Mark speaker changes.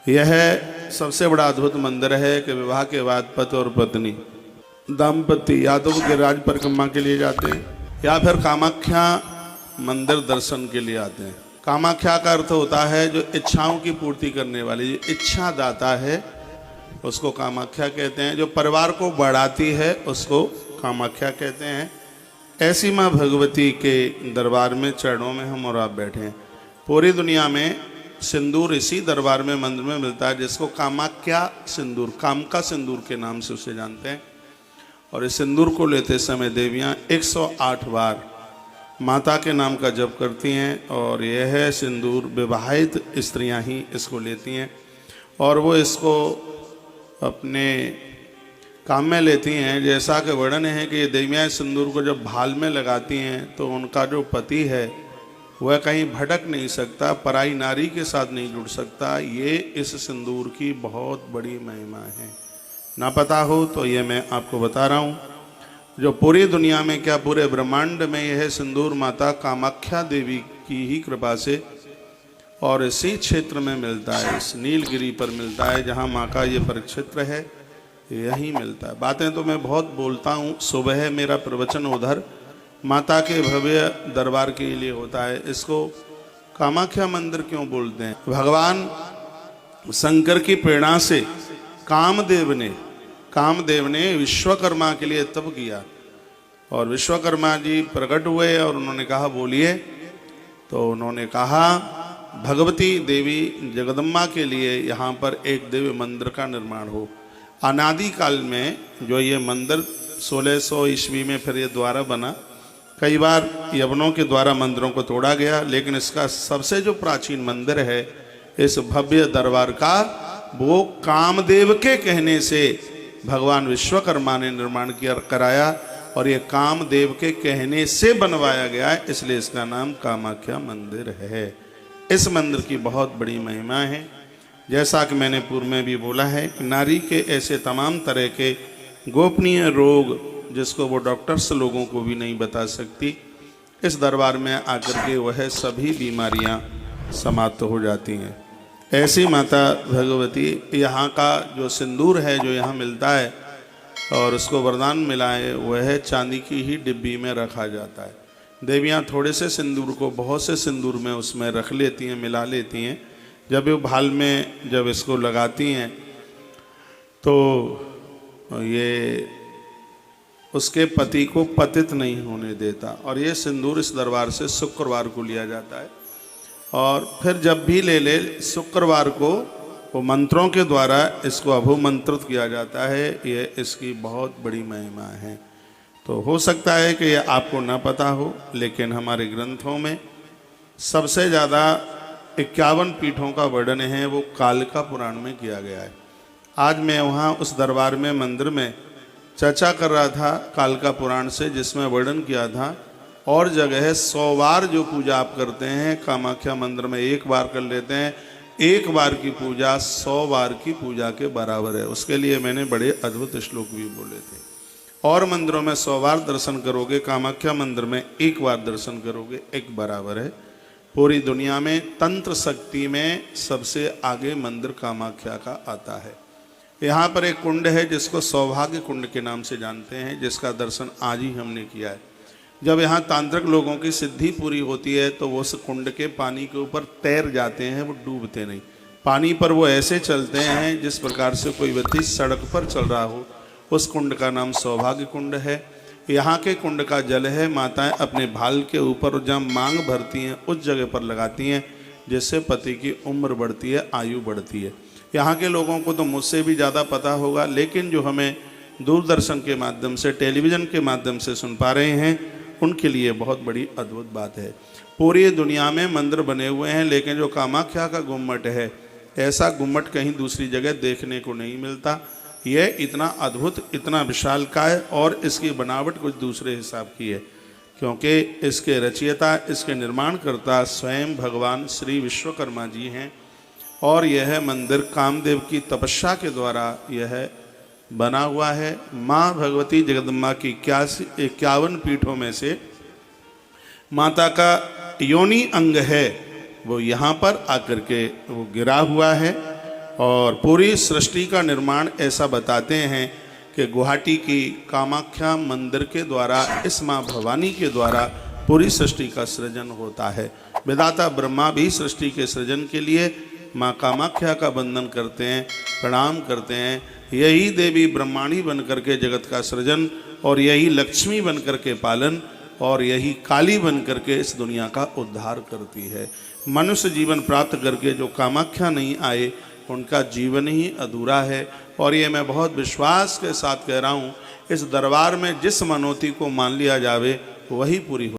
Speaker 1: यह सबसे बड़ा अद्भुत मंदिर है कि विवाह के बाद पति और पत्नी दाम्पत्य या तो गिरिराज परिक्रमा के लिए जाते हैं या फिर कामाख्या मंदिर दर्शन के लिए आते हैं। कामाख्या का अर्थ होता है जो इच्छाओं की पूर्ति करने वाली, जो इच्छा दाता है उसको कामाख्या कहते हैं। जो परिवार को बढ़ाती है उसको कामाख्या कहते हैं। ऐसी माँ भगवती के दरबार में चरणों में हम और आप बैठे हैं। पूरी दुनिया में सिंदूर इसी दरबार में मंदिर में मिलता है जिसको कामाख्या सिंदूर, काम का सिंदूर के नाम से उसे जानते हैं। और इस सिंदूर को लेते समय देवियाँ 108 बार माता के नाम का जप करती हैं और यह सिंदूर विवाहित स्त्रियां ही इसको लेती हैं और वो इसको अपने काम में लेती हैं। जैसा कि वर्णन है कि ये देवियाँ सिंदूर को जब भाल में लगाती हैं तो उनका जो पति है वह कहीं भटक नहीं सकता, पराई नारी के साथ नहीं जुड़ सकता। ये इस सिंदूर की बहुत बड़ी महिमा है। ना पता हो तो ये मैं आपको बता रहा हूँ। जो पूरी दुनिया में क्या पूरे ब्रह्मांड में यह सिंदूर माता कामाख्या देवी की ही कृपा से और इसी क्षेत्र में मिलता है, इस नीलगिरी पर मिलता है जहाँ माँ का ये परिक्षेत्र है, यहीं मिलता है। बातें तो मैं बहुत बोलता हूँ, सुबह मेरा प्रवचन उधर माता के भव्य दरबार के लिए होता है। इसको कामाख्या मंदिर क्यों बोलते हैं? भगवान शंकर की प्रेरणा से कामदेव ने विश्वकर्मा के लिए तप किया और विश्वकर्मा जी प्रकट हुए और उन्होंने कहा बोलिए। तो उन्होंने कहा भगवती देवी जगदम्बा के लिए यहाँ पर एक दिव्य मंदिर का निर्माण हो। अनादि काल में जो ये मंदिर 1600 ईस्वी में फिर ये द्वारा बना। कई बार यवनों के द्वारा मंदिरों को तोड़ा गया, लेकिन इसका सबसे जो प्राचीन मंदिर है इस भव्य दरबार का, वो कामदेव के कहने से भगवान विश्वकर्मा ने निर्माण कराया और ये कामदेव के कहने से बनवाया गया है, इसलिए इसका नाम कामाख्या मंदिर है। इस मंदिर की बहुत बड़ी महिमा है। जैसा कि मैंने पूर्व में भी बोला है कि नारी के ऐसे तमाम तरह के गोपनीय रोग जिसको वो डॉक्टर्स लोगों को भी नहीं बता सकती, इस दरबार में आकर के वह सभी बीमारियां समाप्त हो जाती हैं। ऐसी माता भगवती, यहाँ का जो सिंदूर है जो यहाँ मिलता है और उसको वरदान मिला है वह चांदी की ही डिब्बी में रखा जाता है। देवियाँ थोड़े से सिंदूर को बहुत से सिंदूर में उसमें रख लेती हैं, मिला लेती हैं। जब वो भाल में जब इसको लगाती हैं तो ये उसके पति को पतित नहीं होने देता। और ये सिंदूर इस दरबार से शुक्रवार को लिया जाता है और फिर जब भी ले शुक्रवार को वो मंत्रों के द्वारा इसको अभुमंत्रित किया जाता है। ये इसकी बहुत बड़ी महिमा है। तो हो सकता है कि ये आपको न पता हो, लेकिन हमारे ग्रंथों में सबसे ज़्यादा 51 पीठों का वर्णन है वो कालिका पुराण में किया गया है। आज मैं वहाँ उस दरबार में मंदिर में चर्चा कर रहा था कालिका पुराण से, जिसमें वर्णन किया था और जगह 100 बार जो पूजा आप करते हैं कामाख्या मंदिर में 1 बार कर लेते हैं। 1 बार की पूजा 100 बार की पूजा के बराबर है। उसके लिए मैंने बड़े अद्भुत श्लोक भी बोले थे। और मंदिरों में 100 बार दर्शन करोगे, कामाख्या मंदिर में 1 बार दर्शन करोगे, एक बराबर है। पूरी दुनिया में तंत्र शक्ति में सबसे आगे मंदिर कामाख्या का आता है। यहाँ पर एक कुंड है जिसको सौभाग्य कुंड के नाम से जानते हैं, जिसका दर्शन आज ही हमने किया है। जब यहाँ तांत्रिक लोगों की सिद्धि पूरी होती है तो वो उस कुंड के पानी के ऊपर तैर जाते हैं, वो डूबते नहीं। पानी पर वो ऐसे चलते हैं जिस प्रकार से कोई व्यक्ति सड़क पर चल रहा हो। उस कुंड का नाम सौभाग्य कुंड है। यहाँ के कुंड का जल है माताएं अपने भाल के ऊपर जहाँ मांग भरती हैं उस जगह पर लगाती हैं, जिससे पति की उम्र बढ़ती है, आयु बढ़ती है। यहाँ के लोगों को तो मुझसे भी ज़्यादा पता होगा, लेकिन जो हमें दूरदर्शन के माध्यम से, टेलीविज़न के माध्यम से सुन पा रहे हैं उनके लिए बहुत बड़ी अद्भुत बात है। पूरी दुनिया में मंदिर बने हुए हैं, लेकिन जो कामाख्या का गुम्मट है ऐसा गुम्मट कहीं दूसरी जगह देखने को नहीं मिलता। यह इतना अद्भुत, इतना विशालकाय और इसकी बनावट कुछ दूसरे हिसाब की है, क्योंकि इसके रचयिता, इसके निर्माणकर्ता स्वयं भगवान श्री विश्वकर्मा जी हैं। और यह मंदिर कामदेव की तपस्या के द्वारा यह बना हुआ है। माँ भगवती जगदम्बा की 51 पीठों में से माता का योनि अंग है वो यहाँ पर आकर के वो गिरा हुआ है। और पूरी सृष्टि का निर्माण ऐसा बताते हैं कि गुवाहाटी की कामाख्या मंदिर के द्वारा, इस माँ भवानी के द्वारा पूरी सृष्टि का सृजन होता है। विधाता ब्रह्मा भी सृष्टि के सृजन के लिए माँ कामाख्या का वंदन करते हैं, प्रणाम करते हैं। यही देवी ब्रह्माणी बन करके जगत का सृजन, और यही लक्ष्मी बन करके पालन, और यही काली बन करके इस दुनिया का उद्धार करती है। मनुष्य जीवन प्राप्त करके जो कामाख्या नहीं आए उनका जीवन ही अधूरा है। और ये मैं बहुत विश्वास के साथ कह रहा हूँ, इस दरबार में जिस मनौती को मान लिया जावे वही पूरी हो।